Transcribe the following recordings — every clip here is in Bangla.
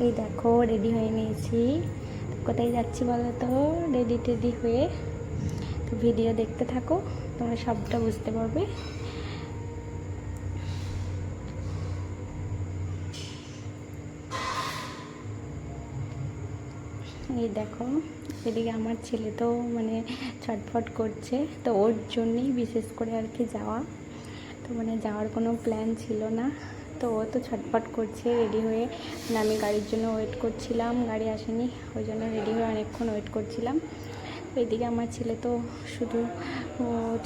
এই দেখো রেডি হয়ে নিয়েছি। কোথায় যাচ্ছি বলো তো? রেডি টেডি হয়ে তো ভিডিও দেখতে থাকো, তোমরা সবটা বুঝতে পারবে। এই দেখো, এদিকে আমার ছেলে তো মানে ছটফট করছে, তো ওর জন্যই বিশেষ করে আর কি যাওয়া। তো মানে যাওয়ার কোনো প্ল্যান ছিল না, তো ও তো ছটফট করছে রেডি হয়ে। মানে আমি গাড়ির জন্য ওয়েট করছিলাম, গাড়ি আসেনি, ওই জন্য রেডি হয়ে অনেকক্ষণ ওয়েট করছিলাম। তো এদিকে আমার ছেলে তো শুধু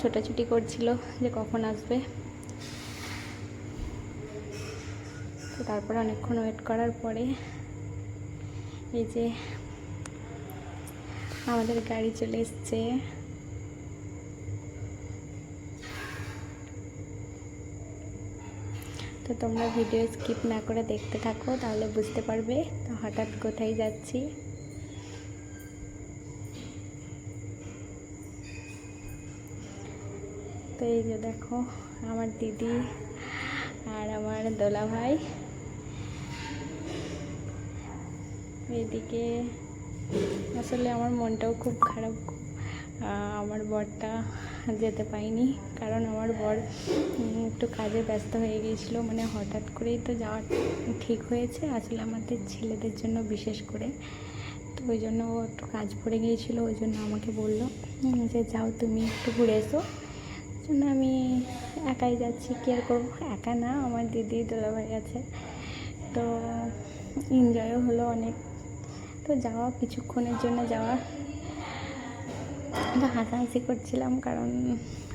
ছোটাছুটি করছিল যে কখন আসবে। তো তারপরে অনেকক্ষণ ওয়েট করার পরে এই যে আমাদের গাড়ি চলে এসছে। তো তোমরা ভিডিও স্কিপ না করে দেখতে থাকো, তাহলে বুঝতে পারবে তো হঠাৎ কোথায় যাচ্ছি। তো এই যে দেখো আমার দিদি আর আমার দোলা ভাই। এইদিকে আসলে আমার মনটাও খুব খারাপ, আমার বরটা যেতে পাইনি, কারণ আমার বর একটু কাজে ব্যস্ত হয়ে গিয়েছিলো। মানে হঠাৎ করেই তো যাওয়া ঠিক হয়েছে আসলে আমাদের ছেলেদের জন্য বিশেষ করে। তো ওই জন্য ও একটু কাজ পড়ে গিয়েছিলো, ওই জন্য আমাকে বললো যে যাও তুমি একটু ঘুরে এসো। ওই জন্য আমি একাই যাচ্ছি, কি আর করবো, একা না, আমার দিদি দুলাভাই আছে। তো এনজয়ও হলো অনেক। তো যাওয়া কিছুক্ষণের জন্য যাওয়া, তো হাসাহাসি করছিলাম, কারণ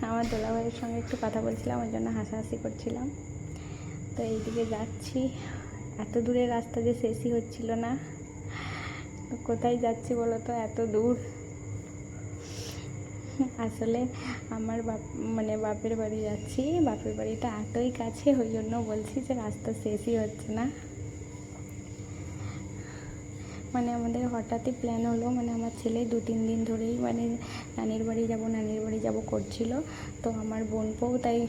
আমার দোলাভাইয়ের সঙ্গে একটু কথা বলছিলাম, ওই জন্য হাসাহাসি করছিলাম। তো এইদিকে যাচ্ছি, এত দূরের রাস্তা যে শেষই হচ্ছিল না। তো কোথায় যাচ্ছি বলো তো, এত দূর। আসলে আমার মানে বাপের বাড়ি যাচ্ছি, বাপের বাড়িটা এতই কাছে, ওই জন্য বলছি যে রাস্তা শেষই হচ্ছে না। মানে আমাদের হঠাৎই প্ল্যান হলো, মানে আমার ছেলে 2-3 দিন ধরেই মানে নানির বাড়ি যাব করছিল। তো আমার বোনপোও তাই,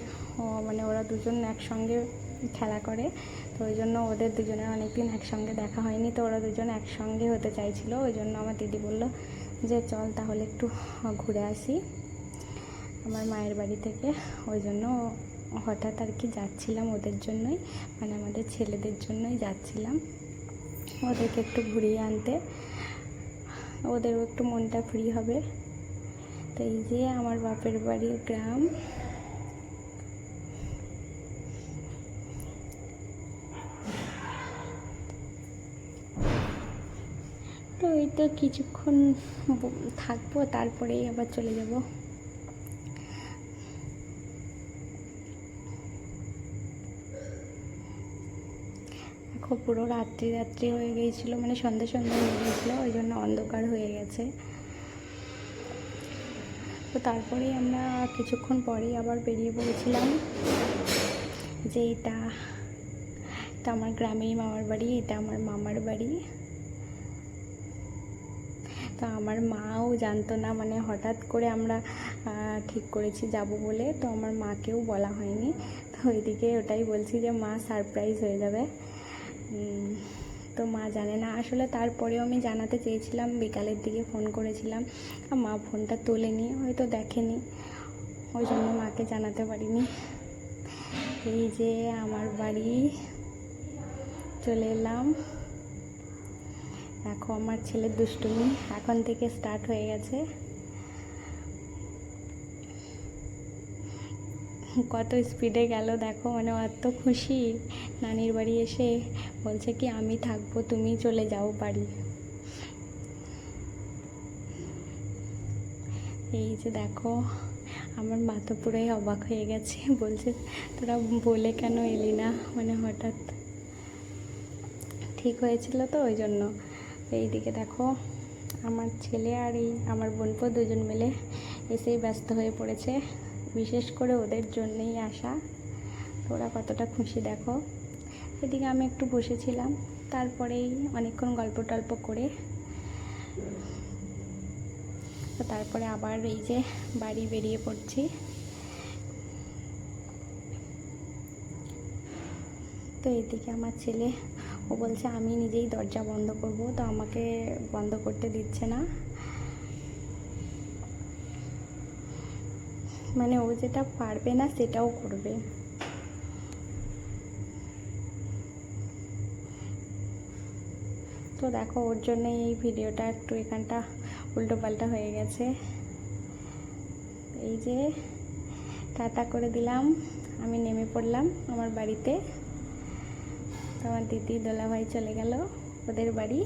মানে ওরা দুজন একসঙ্গে খেলা করে, তো ওই জন্য ওদের দুজনের অনেক দিন একসঙ্গে দেখা হয়নি, তো ওরা দুজন একসঙ্গে হতে চাইছিল। ওই জন্য আমার দিদি বলল যে চল তাহলে একটু ঘুরে আসি আমার মায়ের বাড়ি থেকে। ওই জন্য হঠাৎ আর কি যাচ্ছিলাম ওদের জন্যই, মানে আমাদের ছেলেদের জন্যই যাচ্ছিলাম, ওদেরকে একটু ঘুরিয়ে আনতে, ওদেরও একটু মনটা ফ্রি হবে। তো এই যে আমার বাপের বাড়ির গ্রাম। তো এই তো কিছুক্ষণ থাকবো, তারপরেই আবার চলে যাব। দেখো পুরো রাত্রি হয়ে গিয়েছিলো, মানে সন্ধ্যা হয়ে গিয়েছিলো, ওই জন্য অন্ধকার হয়ে গেছে। তো তারপরেই আমরা কিছুক্ষণ পরেই আবার বেরিয়ে পড়েছিলাম যে এটা আমার গ্রামেই মামার বাড়ি, এটা আমার মামার বাড়ি। তো আমার মাও জানতো না, মানে হঠাৎ করে আমরা ঠিক করেছি যাব বলে, তো আমার মাকেও বলা হয়নি। তো ওইদিকে ওটাই বলছি যে মা সারপ্রাইজ হয়ে যাবে। তো মা জানে না আসলে, তারপরেও আমি জানাতে চেয়েছিলাম, বিকালের দিকে ফোন করেছিলাম, মা ফোনটা তোলেনি, হয়তো দেখেনি, ওই জন্য মাকে জানাতে পারিনি। এই যে আমার বাড়ি চলে এলাম। দেখো আমার ছেলের দুষ্টুমি এখন থেকে স্টার্ট হয়ে গেছে। কত স্পিডে গেল দেখো, মানে এত খুশি নানির বাড়ি এসে, বলছে কি আমি থাকবো, তুমি চলে যাও বাড়ি। এই যে দেখো আমার মা তো পুরোই অবাক হয়ে গেছে, বলছে তোরা বলে কেন এলি না, মানে হঠাৎ ঠিক হয়েছিল তো ওই জন্য। এইদিকে দেখো আমার ছেলে আর এই আমার বোনপো দুজন মিলে এসেই ব্যস্ত হয়ে পড়েছে, বিশেষ করে ওদের জন্যই আসা। ওরা কতটা খুশি দেখো। এদিকে আমি একটু বসেছিলাম, তারপরেই অনেকক্ষণ গল্প টল্প করে তো তারপরে আবার এই যে বাড়ি বেরিয়ে পড়ছি। তো এইদিকে আমার ছেলে ও বলছে আমি নিজেই দরজা বন্ধ করব, তো আমাকে বন্ধ করতে দিচ্ছে না। মানে ও যেটা পারবে না সেটাও করবে। তো দেখো ওর জন্য এই ভিডিওটা একটু এখানটা উল্টোপাল্টা হয়ে গেছে। এই যে টাটা করে দিলাম, আমি নেমে পড়লাম আমার বাড়িতে। তো আমার দিদি দোলাভাই চলে গেল ওদের বাড়ি।